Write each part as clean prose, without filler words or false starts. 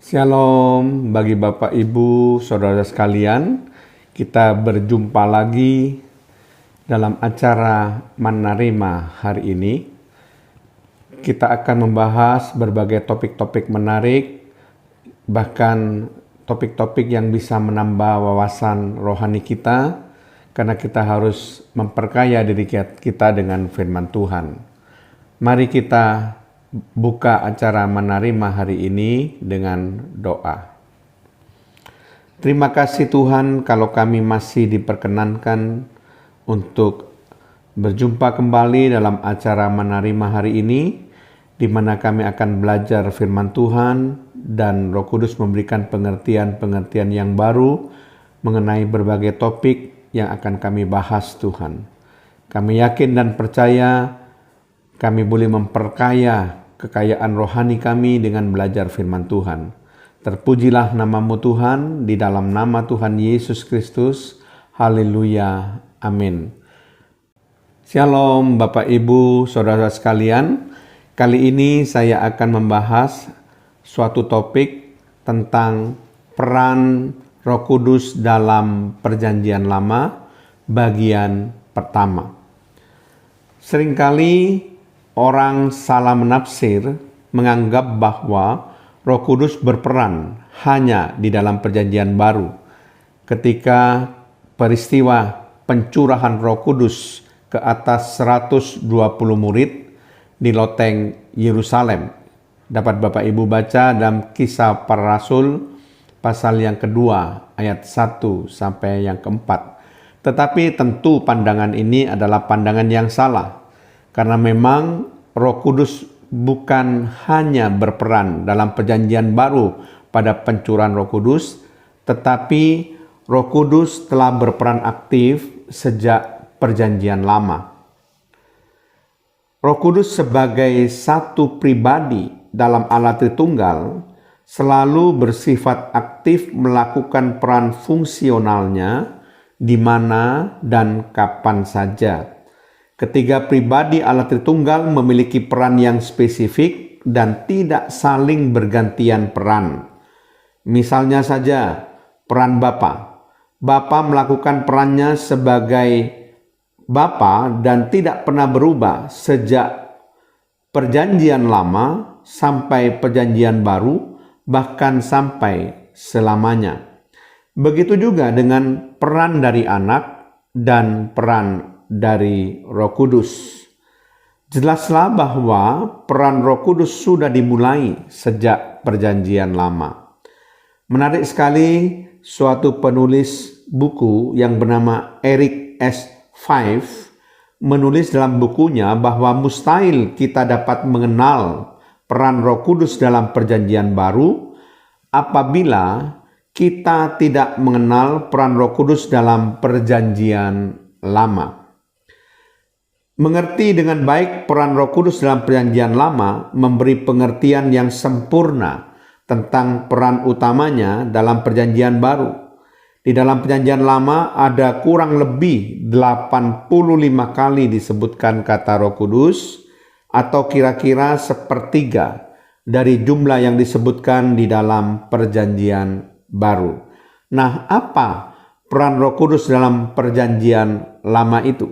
Shalom bagi Bapak Ibu, Saudara sekalian. Kita berjumpa lagi dalam acara Menerima hari ini. Kita akan membahas berbagai topik-topik menarik, bahkan topik-topik yang bisa menambah wawasan rohani kita, karena kita harus memperkaya diri kita dengan firman Tuhan. Mari kita buka acara Menerima hari ini dengan doa. Terima kasih Tuhan kalau kami masih diperkenankan untuk berjumpa kembali dalam acara Menerima hari ini, di mana kami akan belajar firman Tuhan dan Roh Kudus memberikan pengertian-pengertian yang baru mengenai berbagai topik yang akan kami bahas Tuhan. Kami yakin dan percaya kami boleh memperkaya kekayaan rohani kami dengan belajar firman Tuhan. Terpujilah nama-Mu Tuhan, di dalam nama Tuhan Yesus Kristus. Haleluya. Amin. Shalom Bapak Ibu, Saudara sekalian. Kali ini saya akan membahas suatu topik tentang peran Roh Kudus dalam Perjanjian Lama, bagian pertama. Seringkali orang salah menafsir, menganggap bahwa Roh Kudus berperan hanya di dalam Perjanjian Baru ketika peristiwa pencurahan Roh Kudus ke atas 120 murid di loteng Yerusalem. Dapat Bapak Ibu baca dalam Kisah Para Rasul pasal yang kedua ayat 1 sampai yang keempat. Tetapi tentu pandangan ini adalah pandangan yang salah, karena memang Roh Kudus bukan hanya berperan dalam Perjanjian Baru pada pencurahan Roh Kudus, tetapi Roh Kudus telah berperan aktif sejak Perjanjian Lama. Roh Kudus sebagai satu pribadi dalam Allah Tritunggal selalu bersifat aktif melakukan peran fungsionalnya di mana dan kapan saja. Ketiga pribadi Allah Tritunggal memiliki peran yang spesifik dan tidak saling bergantian peran. Misalnya saja, peran Bapa. Bapa melakukan perannya sebagai Bapa dan tidak pernah berubah sejak Perjanjian Lama sampai Perjanjian Baru, bahkan sampai selamanya. Begitu juga dengan peran dari Anak dan peran dari Roh Kudus. Jelaslah bahwa peran Roh Kudus sudah dimulai sejak Perjanjian Lama. Menarik sekali, suatu penulis buku yang bernama Eric S. Five menulis dalam bukunya bahwa mustahil kita dapat mengenal peran Roh Kudus dalam Perjanjian Baru apabila kita tidak mengenal peran Roh Kudus dalam Perjanjian Lama. Mengerti dengan baik peran Roh Kudus dalam Perjanjian Lama memberi pengertian yang sempurna tentang peran utamanya dalam Perjanjian Baru. Di dalam Perjanjian Lama ada kurang lebih 85 kali disebutkan kata Roh Kudus, atau kira-kira sepertiga dari jumlah yang disebutkan di dalam Perjanjian Baru. Nah, apa peran Roh Kudus dalam Perjanjian Lama itu?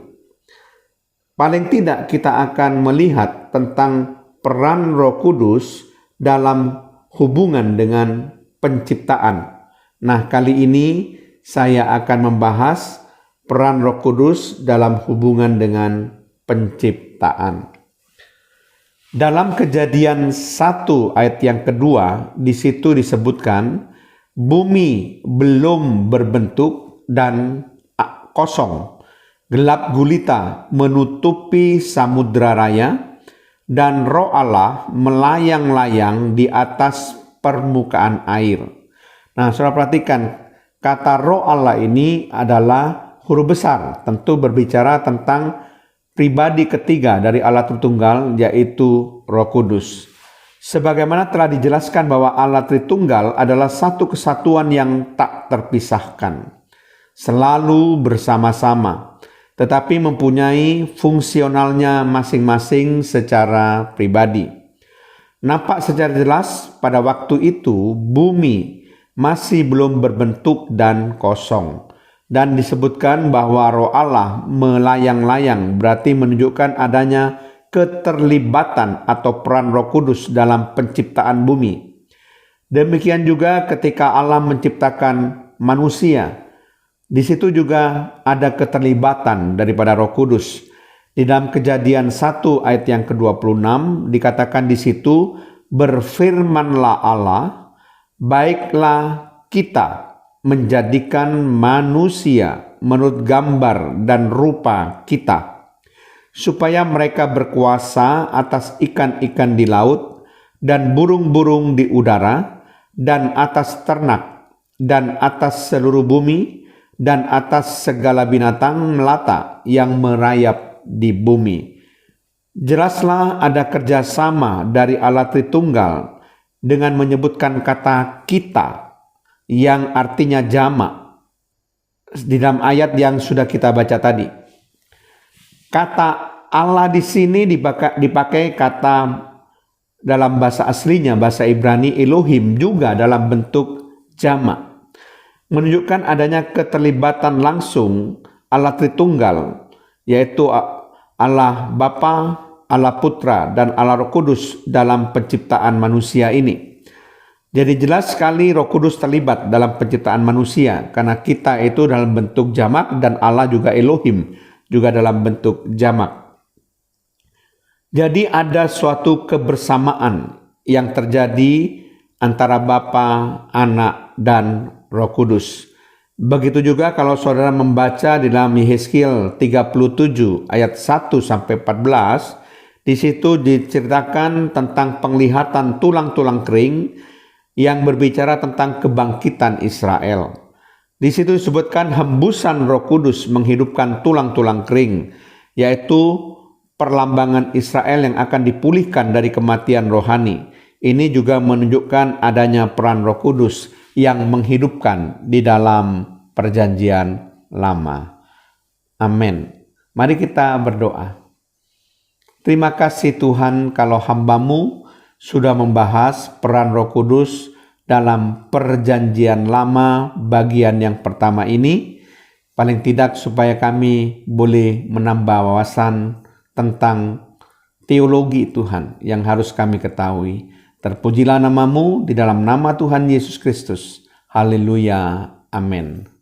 Paling tidak kita akan melihat tentang peran Roh Kudus dalam hubungan dengan penciptaan. Nah, kali ini saya akan membahas peran Roh Kudus dalam hubungan dengan penciptaan. Dalam Kejadian 1 ayat yang kedua, di situ disebutkan bumi belum berbentuk dan kosong. Gelap gulita menutupi samudra raya, dan Roh Allah melayang-layang di atas permukaan air. Nah, saudara perhatikan, kata Roh Allah ini adalah huruf besar, tentu berbicara tentang pribadi ketiga dari Allah Tritunggal, yaitu Roh Kudus. Sebagaimana telah dijelaskan bahwa Allah Tritunggal adalah satu kesatuan yang tak terpisahkan, selalu bersama-sama, tetapi mempunyai fungsionalnya masing-masing secara pribadi. Nampak secara jelas pada waktu itu bumi masih belum berbentuk dan kosong. Dan disebutkan bahwa Roh Allah melayang-layang, berarti menunjukkan adanya keterlibatan atau peran Roh Kudus dalam penciptaan bumi. Demikian juga ketika Allah menciptakan manusia, di situ juga ada keterlibatan daripada Roh Kudus. Di dalam Kejadian 1 ayat yang ke-26 dikatakan di situ, berfirmanlah Allah, baiklah kita menjadikan manusia menurut gambar dan rupa kita, supaya mereka berkuasa atas ikan-ikan di laut dan burung-burung di udara dan atas ternak dan atas seluruh bumi dan atas segala binatang melata yang merayap di bumi. Jelaslah ada kerjasama dari Allah Tritunggal dengan menyebutkan kata kita yang artinya jamak di dalam ayat yang sudah kita baca tadi. Kata Allah di sini dipakai kata dalam bahasa aslinya, bahasa Ibrani Elohim, juga dalam bentuk jamak, menunjukkan adanya keterlibatan langsung Allah Tritunggal, yaitu Allah Bapa, Allah Putra, dan Allah Roh Kudus dalam penciptaan manusia ini. Jadi jelas sekali Roh Kudus terlibat dalam penciptaan manusia, karena kita itu dalam bentuk jamak dan Allah juga Elohim juga dalam bentuk jamak. Jadi ada suatu kebersamaan yang terjadi antara Bapa, Anak, dan Roh Kudus. Begitu juga kalau saudara membaca di dalam Yehezkiel 37 ayat 1 sampai 14, di situ diceritakan tentang penglihatan tulang-tulang kering yang berbicara tentang kebangkitan Israel. Di situ disebutkan hembusan Roh Kudus menghidupkan tulang-tulang kering, yaitu perlambangan Israel yang akan dipulihkan dari kematian rohani. Ini juga menunjukkan adanya peran Roh Kudus yang menghidupkan di dalam perjanjian lama. Amin. Mari kita berdoa. Terima kasih Tuhan kalau hamba-Mu sudah membahas peran Roh Kudus dalam perjanjian lama bagian yang pertama ini, paling tidak supaya kami boleh menambah wawasan tentang teologi Tuhan yang harus kami ketahui. Terpujilah nama-Mu di dalam nama Tuhan Yesus Kristus. Haleluya. Amin.